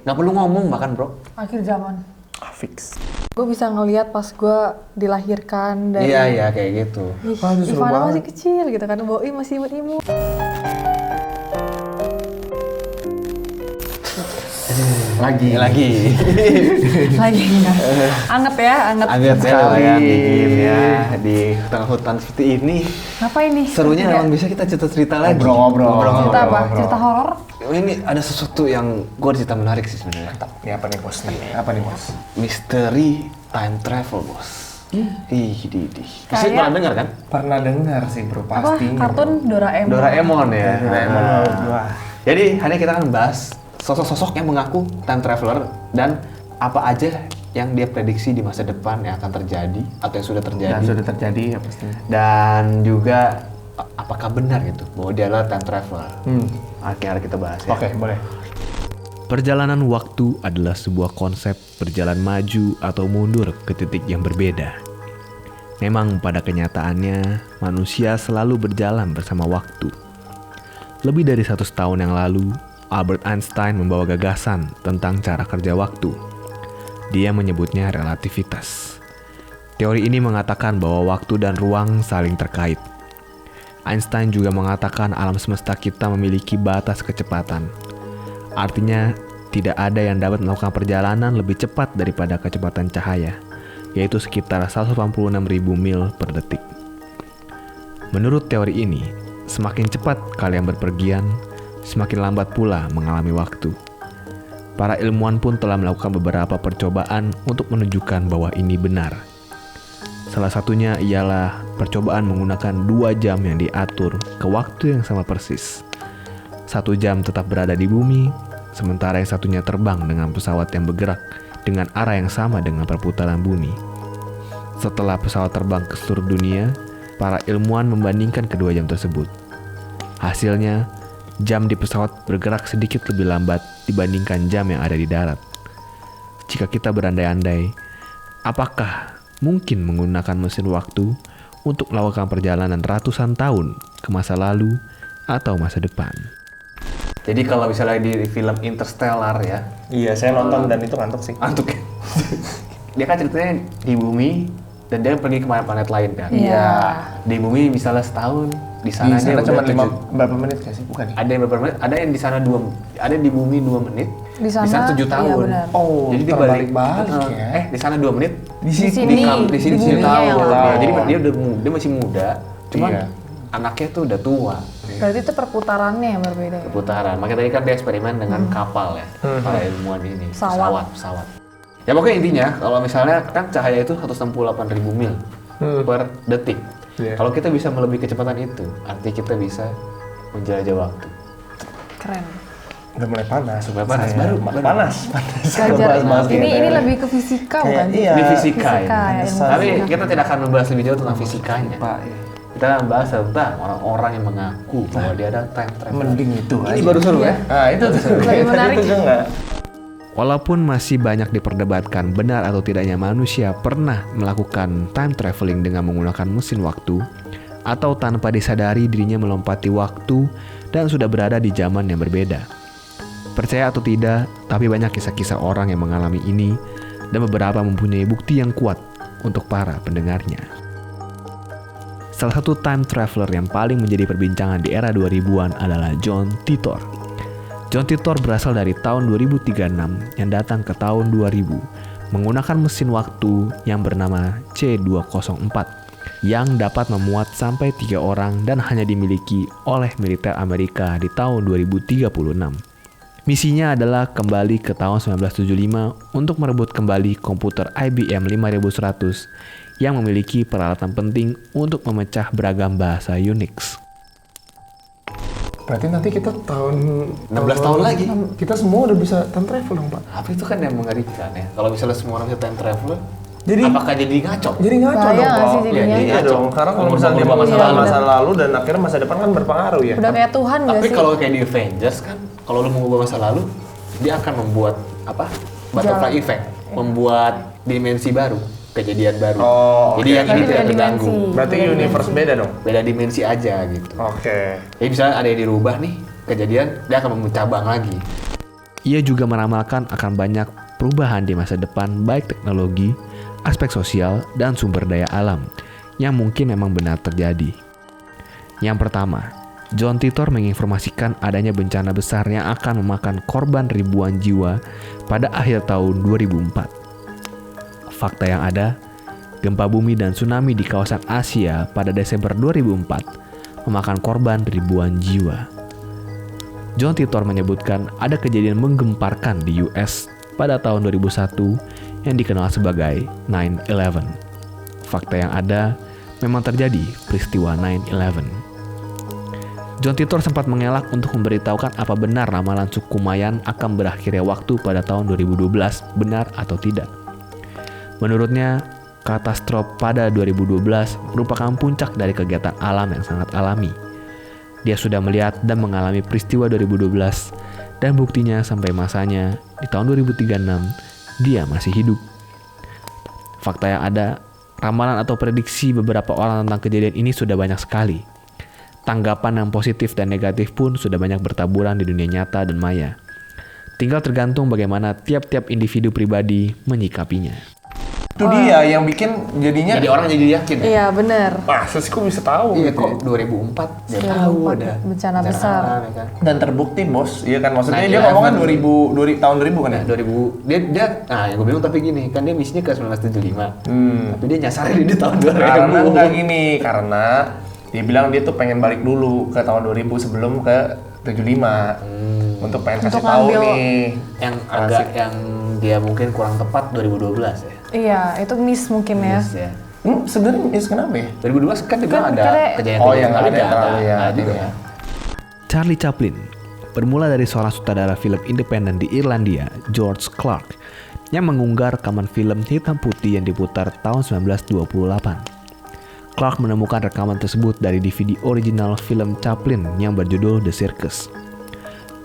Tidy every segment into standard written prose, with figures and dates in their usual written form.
Nggak perlu ngomong bahkan bro. Akhir zaman. Fix. Gue bisa ngelihat pas gue dilahirkan dari. Iya kayak gitu. Ih, seru Ivana banget. masih kecil gitu kan, Boi masih imut-imut. Lagi. Lagi enggak. Anget ya, anget. Anget Sekali. ya, dingin ya di tengah hutan seperti ini. Ngapain nih? Serunya memang bisa kita cerita lagi. Ngobrol. Cerita apa? Ngobrol. Cerita horor? Ini ada sesuatu yang gue cerita menarik sih sebenarnya. Ini apa nih bos? Apa nih bos? Misteri time travel bos. Di. Pasti Kayak- pernah dengar kan? Pernah dengar sih bro, Apa? pastinya. Kartun Doraemon. Doraemon ya. Doraemon. Nah, Wah. Jadi hari ini kita akan bahas sosok-sosok yang mengaku time traveler dan apa aja yang dia prediksi di masa depan yang akan terjadi atau yang sudah terjadi. Dan sudah terjadi ya pastinya. Dan juga apakah benar gitu bahwa dia adalah time traveler. Akhirnya kita bahas ya. Oke, boleh. Perjalanan waktu adalah sebuah konsep berjalan maju atau mundur ke titik yang berbeda. Memang pada kenyataannya, manusia selalu berjalan bersama waktu. Lebih dari 100 tahun yang lalu, Albert Einstein membawa gagasan tentang cara kerja waktu. Dia menyebutnya relativitas. Teori ini mengatakan bahwa waktu dan ruang saling terkait. Einstein juga mengatakan alam semesta kita memiliki batas kecepatan. Artinya, tidak ada yang dapat melakukan perjalanan lebih cepat daripada kecepatan cahaya, yaitu sekitar 186.000 mil per detik. Menurut teori ini, semakin cepat kalian berpergian, semakin lambat pula mengalami waktu. Para ilmuwan pun telah melakukan beberapa percobaan untuk menunjukkan bahwa ini benar. Salah satunya ialah percobaan menggunakan 2 jam yang diatur ke waktu yang sama persis. 1 jam tetap berada di bumi, sementara yang satunya terbang dengan pesawat yang bergerak dengan arah yang sama dengan perputaran bumi. Setelah pesawat terbang ke seluruh dunia, para ilmuwan membandingkan kedua jam tersebut. Hasilnya, jam di pesawat bergerak sedikit lebih lambat dibandingkan jam yang ada di darat. Jika kita berandai-andai, apakah mungkin menggunakan mesin waktu untuk melakukan perjalanan ratusan tahun ke masa lalu atau masa depan? Jadi kalau misalnya di film Interstellar ya, Iya, saya nonton dan itu ngantuk sih. antuk. Dia kan ceritanya di bumi dan dia pergi ke planet lain kan. Iya. Di bumi misalnya setahun, di Di sana dia sana udah cuma tujuh- berapa menit nggak sih? Bukan ya? ada yang beberapa menit, ada yang di sana ada di bumi 2 menit, Di sana, 7 tahun. iya benar. Oh, Jadi dia terbalik-balik ya. di sana 2 menit, Di Di sini. sini, di sini di 7 buminya tahun. yang Ya, lama. jadi dia masih muda, cuman Iya. anaknya tuh udah tua. Berarti itu perputarannya yang berbeda ya? Putaran. Makanya tadi kan dia eksperimen dengan kapal ya, para ilmuwan ini, Pesawat. pesawat. Ya pokoknya intinya kalau misalnya kan cahaya itu 168.000 mil per detik. Iya. Kalau kita bisa melebihi kecepatan itu, artinya kita bisa menjelajah waktu. Keren. Udah mulai panas. Mulai panas, Saya. baru. Panas. Belajar Bahas-bahas ini gini. lebih ke fisika bukan? Iya. Ini fisika ya. Fisika, ya, ilmu Tapi fisika. kita tidak akan membahas lebih jauh tentang fisikanya. Pak, iya. Kita akan membahas tentang orang-orang yang mengaku bahwa dia ada time travel. Mending itu Ini aja. baru seru ya. Ah, itu tuh. Lebih Tadi menarik. itu enggak. Walaupun masih banyak diperdebatkan benar atau tidaknya manusia pernah melakukan time traveling dengan menggunakan mesin waktu, atau tanpa disadari dirinya melompati waktu dan sudah berada di zaman yang berbeda. Percaya atau tidak, tapi banyak kisah-kisah orang yang mengalami ini dan beberapa mempunyai bukti yang kuat untuk para pendengarnya. Salah satu time traveler yang paling menjadi perbincangan di era 2000-an adalah John Titor. John Titor berasal dari tahun 2036 yang datang ke tahun 2000 menggunakan mesin waktu yang bernama C204 yang dapat memuat sampai 3 orang dan hanya dimiliki oleh militer Amerika di tahun 2036. Misinya adalah kembali ke tahun 1975 untuk merebut kembali komputer IBM 5100 yang memiliki peralatan penting untuk memecah beragam bahasa Unix. Berarti nanti kita tahun 16 tahun lagi. Kita semua udah bisa time travel dong, Pak. Apa itu kan yang mengerikan ya. Kalau misalnya semua orang bisa time traveler, Jadi- apakah jadi ngaco? Jadi ngaco Bahaya dong, nggak Pak. sih jadinya? Iya dong, karena kalau misalnya dia Merubah masa mengubah lalu. masa lalu dan akhirnya masa depan kan berpengaruh ya. Udah kayak Tuhan nggak Tapi sih? kalau kayak di Avengers kan, kalau lu mengubah masa lalu, dia akan membuat apa? Butterfly Jalan. effect, membuat dimensi baru, kejadian baru. Oh, Jadi oke. yang ini Berarti tidak beda terganggu. dimensi. Berarti Beda universe dimensi. beda dong. Beda dimensi aja gitu. Oke. Jadi misalnya ada yang dirubah nih, kejadian dia akan mencabang lagi. Ia juga meramalkan akan banyak perubahan di masa depan baik teknologi, aspek sosial, dan sumber daya alam yang mungkin memang benar terjadi. Yang pertama, John Titor menginformasikan adanya bencana besar yang akan memakan korban ribuan jiwa pada akhir tahun 2004. Fakta yang ada, gempa bumi dan tsunami di kawasan Asia pada Desember 2004 memakan korban ribuan jiwa. John Titor menyebutkan ada kejadian menggemparkan di US pada tahun 2001 yang dikenal sebagai 9/11. Fakta yang ada, memang terjadi peristiwa 9/11. John Titor sempat mengelak untuk memberitahukan apa benar ramalan suku Mayan akan berakhirnya waktu pada tahun 2012 benar atau tidak. Menurutnya, katastrofe pada 2012 merupakan puncak dari kegiatan alam yang sangat alami. Dia sudah melihat dan mengalami peristiwa 2012 dan buktinya sampai masanya di tahun 2036 dia masih hidup. Fakta yang ada, ramalan atau prediksi beberapa orang tentang kejadian ini sudah banyak sekali. Tanggapan yang positif dan negatif pun sudah banyak bertaburan di dunia nyata dan maya. Tinggal tergantung bagaimana tiap-tiap individu pribadi menyikapinya. Itu dia yang bikin jadinya. Jadi orang jadi yakin ya? Iya bener. Masa sih kok bisa tahu? Iya gitu kok ya? 2004 dia tahu 2004 ada bencana besar. alam, ya kan? Dan terbukti bos, iya kan maksudnya 9/11. dia ngomong kan tahun 2000 kan ya? Nah, 2000 dia nah yang gue bingung tapi gini kan dia misinya ke 1975 tapi dia nyasarnya di tahun 2000 Karena nggak gini, karena dia bilang dia tuh pengen balik dulu ke tahun 2000 sebelum ke 75 untuk pengen kasih Untuk tahu ngambil- nih. yang agak yang dia mungkin kurang tepat 2012 ya. Iya, itu miss mungkin ya. Yes, ya. Sebenarnya miss kenapa ya? 2012 kan juga Kan ada karena- kejadian Oh, yang ada terlalu ya. ada ya. Charlie Chaplin bermula dari seorang sutradara film independen di Irlandia, George Clark, yang mengunggah rekaman film hitam putih yang diputar tahun 1928. Clark menemukan rekaman tersebut dari DVD original film Chaplin yang berjudul The Circus,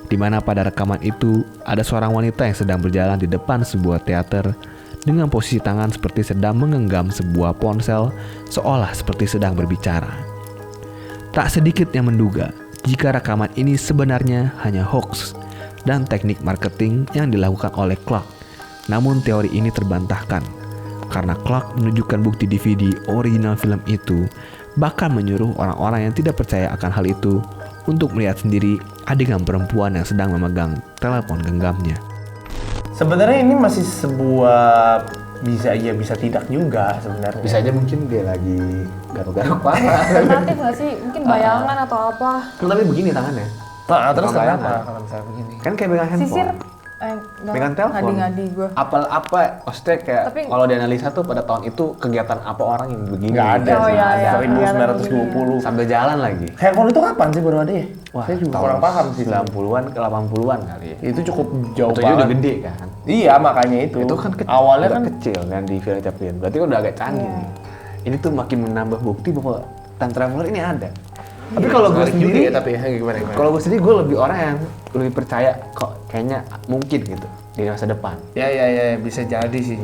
di mana pada rekaman itu ada seorang wanita yang sedang berjalan di depan sebuah teater dengan posisi tangan seperti sedang menggenggam sebuah ponsel seolah seperti sedang berbicara. Tak sedikit yang menduga jika rekaman ini sebenarnya hanya hoax dan teknik marketing yang dilakukan oleh Clark. Namun teori ini terbantahkan karena Clark menunjukkan bukti DVD original film itu, bahkan menyuruh orang-orang yang tidak percaya akan hal itu untuk melihat sendiri adegan perempuan yang sedang memegang telepon genggamnya. Sebenarnya ini masih sebuah bisa iya bisa tidak juga sebenarnya. Bisa aja mungkin dia lagi garuk-garuk parah. Alternatif nggak sih? Mungkin bayangan atau apa? Kan tapi begini tangannya. Nah, terus Bukan kenapa bayangan. kalau misalnya begini? Kan kayak pegang handphone. Sisir? Pegang telepon. Ngadi-ngadi gue. Apa maksudnya kayak Tapi- kalau dianalisa tuh pada tahun itu kegiatan apa orang yang begini? Nggak ada. Oh, iya, iya. 1920. Sambil jalan lagi. Handphone itu kapan sih baru ada ya? Wah, Saya juga tahun kurang paham sih. 90-an ke 80-an kali ya. Itu cukup jauh Itu banget. udah gede kan. Iya, makanya itu. Itu kan awalnya udah kan kecil kan di film Chaplin. Berarti udah agak canggih Iya. nih. Ini tuh makin menambah bukti bahwa time traveler ini ada. Tapi kalau gue menarik juga sendiri, ya, tapi ya gimana? kalau gue sendiri gue lebih orang yang lebih percaya kok kayaknya mungkin gitu di masa depan. Ya, bisa jadi sih.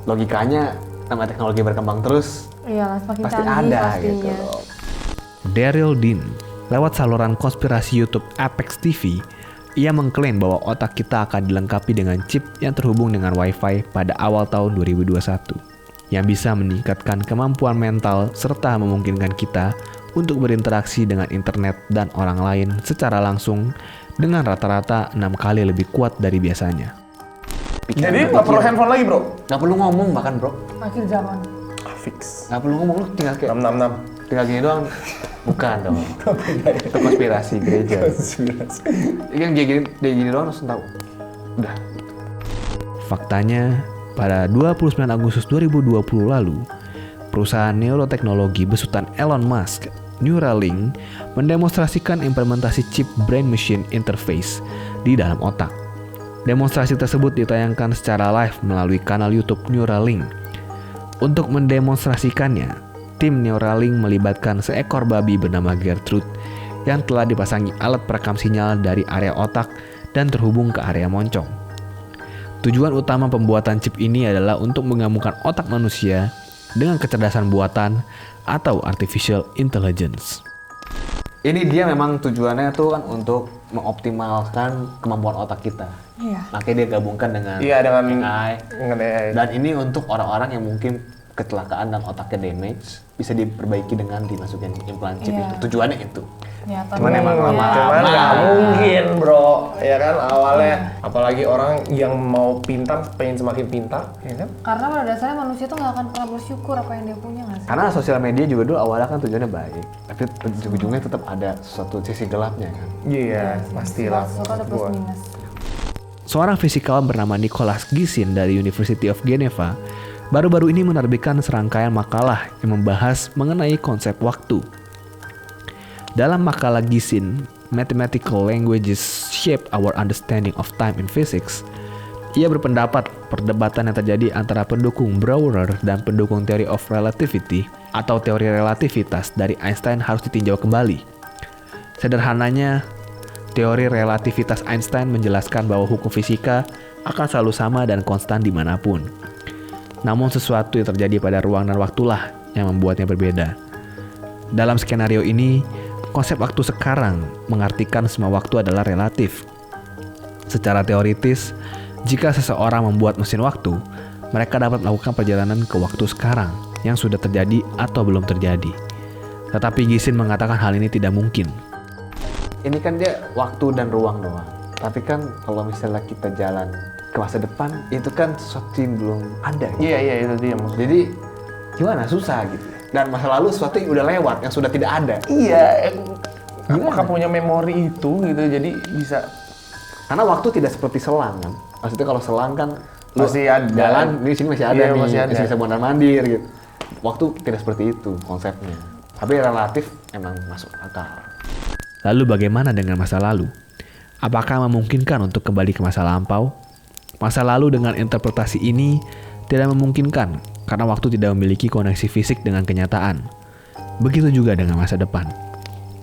Logikanya nama teknologi berkembang terus Iya lah, semakin pasti canggih ada pastinya. gitu loh. Daryl Dean, lewat saluran konspirasi YouTube Apex TV, ia mengklaim bahwa otak kita akan dilengkapi dengan chip yang terhubung dengan Wi-Fi pada awal tahun 2021, yang bisa meningkatkan kemampuan mental serta memungkinkan kita untuk berinteraksi dengan internet dan orang lain secara langsung dengan rata-rata 6 kali lebih kuat dari biasanya. Jadi nggak perlu handphone lagi, bro? Nggak perlu ngomong bahkan bro, Akhir zaman. Fix. nggak perlu ngomong, lu tinggal kayak 666. tinggal gini doang. Bukan dong, itu konspirasi gereja. Yang dia gini doang langsung tahu. Udah. Faktanya, pada 29 Agustus 2020 lalu, perusahaan neuroteknologi besutan Elon Musk, Neuralink, mendemonstrasikan implementasi chip brain machine interface di dalam otak. Demonstrasi tersebut ditayangkan secara live melalui kanal YouTube Neuralink. Untuk mendemonstrasikannya, tim Neuralink melibatkan seekor babi bernama Gertrude yang telah dipasangi alat perekam sinyal dari area otak dan terhubung ke area moncong. Tujuan utama pembuatan chip ini adalah untuk menggabungkan otak manusia dengan kecerdasan buatan atau artificial intelligence. Ini dia memang tujuannya tuh kan untuk mengoptimalkan kemampuan otak kita. Iya. Makanya dia gabungkan dengan Iya, dengan AI. dengan AI. Dan ini untuk orang-orang yang mungkin kecelakaan dan otaknya damage, bisa diperbaiki dengan dimasukin implan chip Iya. itu. Tujuannya itu. Ya, tapi Cuman emang ya, lama-lama. Cuman nggak mungkin bro, ya kan awalnya. Iya. Apalagi orang yang mau pintar, pengen semakin pintar, ya kan? Karena pada dasarnya manusia tuh nggak akan pernah bersyukur apa yang dia punya nggak sih? Karena sosial media juga dulu awalnya kan tujuannya baik, tapi ujung-ujungnya tetap ada suatu sisi gelapnya kan. Iya, pastilah. Sesuatu ada plus Gua. minus. Seorang fisikawan bernama Nicholas Gisin dari University of Geneva baru-baru ini menerbitkan serangkaian makalah yang membahas mengenai konsep waktu. Dalam makalah Gisin, Mathematical Languages Shape Our Understanding of Time in Physics, ia berpendapat perdebatan yang terjadi antara pendukung Brouwer dan pendukung Theory of Relativity atau teori relativitas dari Einstein harus ditinjau kembali. Sederhananya, teori relativitas Einstein menjelaskan bahwa hukum fisika akan selalu sama dan konstan dimanapun. Namun sesuatu yang terjadi pada ruang dan waktulah yang membuatnya berbeda. Dalam skenario ini, konsep waktu sekarang mengartikan semua waktu adalah relatif. Secara teoritis, jika seseorang membuat mesin waktu, mereka dapat melakukan perjalanan ke waktu sekarang yang sudah terjadi atau belum terjadi. Tetapi Gisin mengatakan hal ini tidak mungkin. Ini kan dia waktu dan ruang doang. Tapi kan kalau misalnya kita jalan ke masa depan, itu kan sesuatu yang belum ada. Gitu. Iya, itu dia maksudnya. Jadi gimana, susah gitu. Dan masa lalu sesuatu yang udah lewat, yang sudah tidak ada. Iya, Gimana? apakah punya memori itu gitu, jadi bisa. Karena waktu tidak seperti selang kan. Maksudnya kalau selang kan lu Masih ada. jalan di sini masih ada Iya, nih, masih ada. masih bisa mondar mandir gitu. Waktu tidak seperti itu konsepnya. Tapi relatif emang masuk akal. Lalu bagaimana dengan masa lalu? Apakah memungkinkan untuk kembali ke masa lampau? Masa lalu dengan interpretasi ini tidak memungkinkan karena waktu tidak memiliki koneksi fisik dengan kenyataan. Begitu juga dengan masa depan.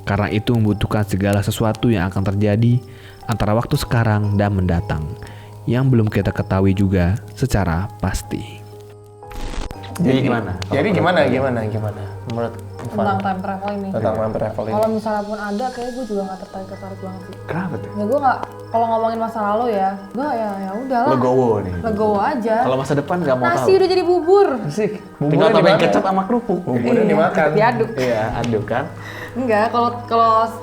Karena itu membutuhkan segala sesuatu yang akan terjadi antara waktu sekarang dan mendatang yang belum kita ketahui juga secara pasti. Jadi gimana? Jadi gimana menurut Tentang Ivan time travel ini. tentang time travel ini? Kalau misalnya pun ada, kayak gue juga nggak tertarik banget sih. Kenapa tuh? Ya gue nggak, kalau ngomongin masa lalu ya, gue ya udahlah. Legowo nih. Legowo aja. Kalau masa depan nggak mau Nasi tahu. udah jadi bubur. Asik. Tinggal Buburnya tambahin dimakan. kecap sama kerupuk. Buburnya Iya, dimakan. diaduk. Iya, aduk kan. Enggak, kalau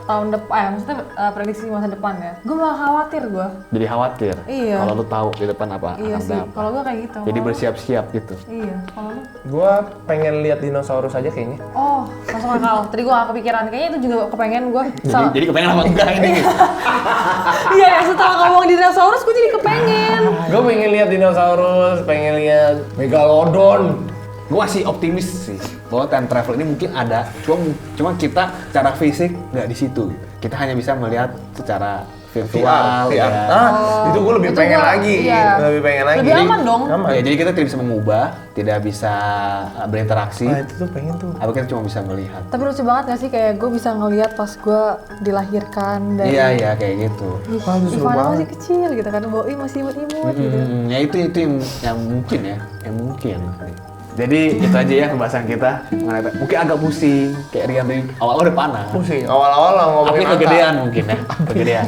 tahun depan, maksudnya prediksi masa depan ya. Gue malah khawatir gue. Jadi khawatir. Iya. Kalau lu tahu di depan apa Iya akan sih. ada apa. Kalau gue kayak gitu. Jadi Kalau lu- bersiap-siap gitu. Iya. Kalau lu? Gua pengen lihat dinosaurus aja kayaknya. Oh, masuk akal. Tadi gue gak kepikiran. Kayaknya itu juga kepengen gue. Jadi kepengen apa enggak ini? Iya, setelah ngomong dinosaurus, gue jadi kepengen. Gue pengen lihat dinosaurus, pengen lihat megalodon. Gue masih optimis sih bahwa time travel ini mungkin ada, cuma kita secara fisik nggak di situ. Kita hanya bisa melihat secara virtual. VR. Ya. Itu gue lebih Itu pengen gua- lagi. iya. Lebih pengen lagi. Lebih aman dong. Aman. Ya, jadi kita tidak bisa mengubah, tidak bisa berinteraksi. Nah, itu tuh pengen tuh. Tapi kita cuma bisa melihat. Tapi lucu banget gak sih, kayak gue bisa ngelihat pas gue dilahirkan dari Iya kayak gitu. Wah, itu seru Ivana banget. masih kecil gitu kan, Boi masih imut-imut gitu. Ya itu yang mungkin ya, yang mungkin. Jadi itu aja ya pembahasan kita. Mungkin agak pusing, kayak Rian tadi awal udah panas. Pusing. Awal-awal lah Tapi ngomongin angka. kegedean mungkin ya, kegedean.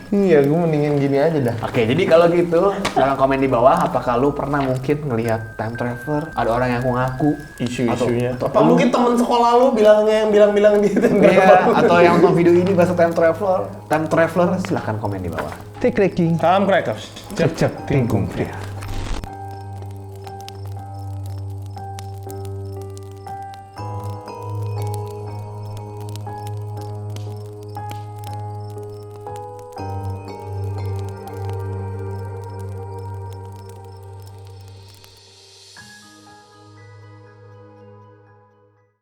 Iya, gue mendingin gini aja dah. Oke, jadi kalau gitu, tolong komen di bawah apakah lu pernah mungkin ngelihat time traveler? Ada orang yang ngaku Isu-isunya. Atau Apa mungkin temen sekolah lu bilangnya yang bilang-bilang di iya, atau yang nonton video ini bahasa time traveler, silahkan komen di bawah. Salam crackers. Cep tingkung pria.